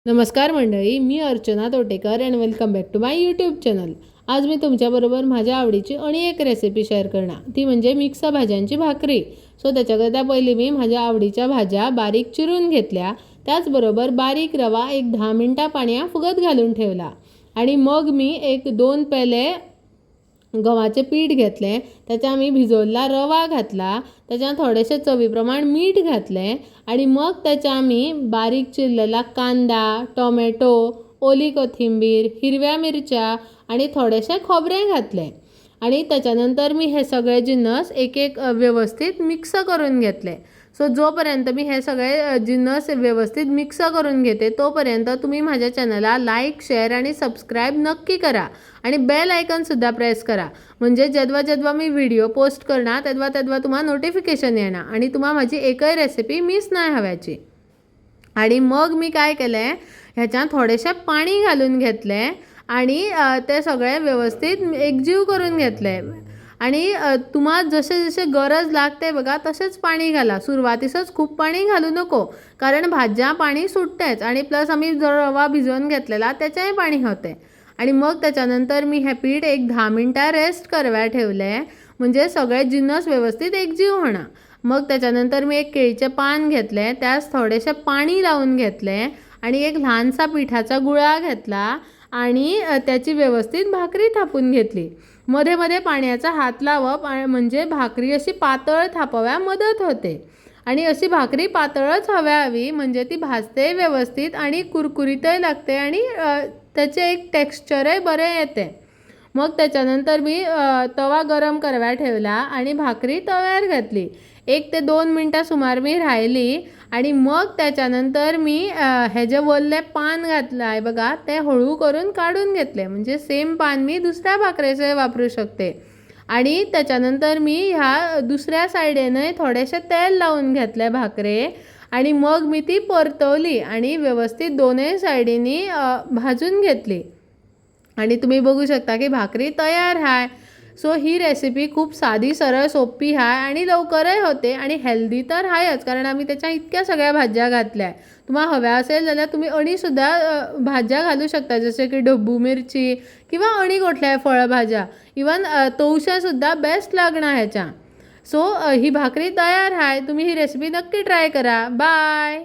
नमस्कार मंडळी, मी Archana Totekar and welcome back to my YouTube channel. आज मी तुमच्याबरोबर माझ्या आवडीची आणि एक रेसिपी शेअर करणार, ती म्हणजे मिक्स भाज्यांची भाकरी। सो त्याच्याकरता पहिली मी माझ्या आवडीच्या भाज्या बारीक चिरून घेतल्या, त्याचबरोबर बारीक रवा एक 10 मिनिटा पाण्यात फुगत घालून ठेवला आणि मग मी एक 2 पेले गव्हाचे पीठ घेतले, त्याचा मी भिजवलेला रवा घातला, त्याच्यात थोडेसे चवीप्रमाण मीठ घातले आणि मग त्याचा मी बारीक चिरलेला कांदा, टोमॅटो, ओली कोथिंबीर, हिरव्या मिरच्या आणि थोडेसे खोबरे घातले आणि त्याच्यानंतर मी हे सगळे जिन्नस एक एक व्यवस्थित मिक्स करून घेतले। सो जोपर्यंत मी हे सगळे जिन्नस व्यवस्थित मिक्स करून घेते तोपर्यंत तुम्ही माझ्या चॅनलला लाईक, शेअर आणि सबस्क्राईब नक्की करा आणि बेल आयकॉन सुद्धा प्रेस करा, म्हणजे जेव्हा मी व्हिडिओ पोस्ट करणार तेव्हा तुम्हाला नोटिफिकेशन येणार आणि तुम्हाला माझी एकही रेसिपी मिस नाही हव्याची। आणि मग मी काय केले, ह्याच्यात थोडेसे पाणी घालून घेतले आणि ते सगळे व्यवस्थित एकजीव करून घेतले आणि तुम्हाला जसे जसे गरज लागते बघा तसेच पाणी घाला। सुरुवातीसच खूप पाणी घालू नको, कारण भाज्या पाणी सुटतेच आणि प्लस आम्ही जो रवा भिजवून घेतलेला त्याच्याही पाणी होते। आणि मग त्याच्यानंतर मी हे पीठ एक 10 मिनिटा रेस्ट करव्या ठेवले, म्हणजे सगळे जिन्नस व्यवस्थित एकजीव होणार। मग त्याच्यानंतर मी एक केळीचे पान घेतले, त्यास थोडेसे पाणी लावून घेतले आणि एक लहानसा पिठाचा गुळा घेतला आणि त्याची व्यवस्थित भाकरी थापून घेतली। मध्ये मध्ये पाण्याचा हात लावप, म्हणजे भाकरी अशी पातळ थापव्या मदत होते आणि अशी भाकरी पातळच हवी, म्हणजे ती भाजते व्यवस्थित आणि कुरकुरीतही लागते आणि त्याचे एक टेक्स्चरही बरे येते। मग त्याच्यानंतर मी तवा गरम करव्या ठेवला आणि भाकरी तव्यावर घातली। 1 ते 2 मिनटं सुमार मी राहिली आणि मग त्याच्यानंतर मी हे जे वल्ले पान घातलं आहे बघा ते हळू करून काढून घेतले, म्हणजे सेम पान मी दुसऱ्या भाकरीचे वापरू शकते। आणि त्याच्यानंतर मी ह्या दुसऱ्या साईडेने थोडेसे तेल लावून घेतले भाकरे आणि मग मी ती परतवली आणि व्यवस्थित दोन्ही साईडीनी भाजून घेतली आणि तुम्ही बघू शकता की भाकरी तयार आहे। सो ही रेसिपी खूप साधी, सरळ, सोपी आहे आणि लवकरही होते आणि हेल्दी तर आहेच, कारण आम्ही त्याच्या इतक्या सगळ्या भाज्या घातल्या। तुम्हाला हव्या असेल तर तुम्ही अणीसुद्धा भाज्या घालू शकता, जसे की ढब्बू मिरची किंवा अणी कुठल्या फळभाज्या, इवन तवशासुद्धा बेस्ट लागणार ह्याच्या। सो ही भाकरी तयार आहे, तुम्ही ही रेसिपी नक्की ट्राय करा। बाय।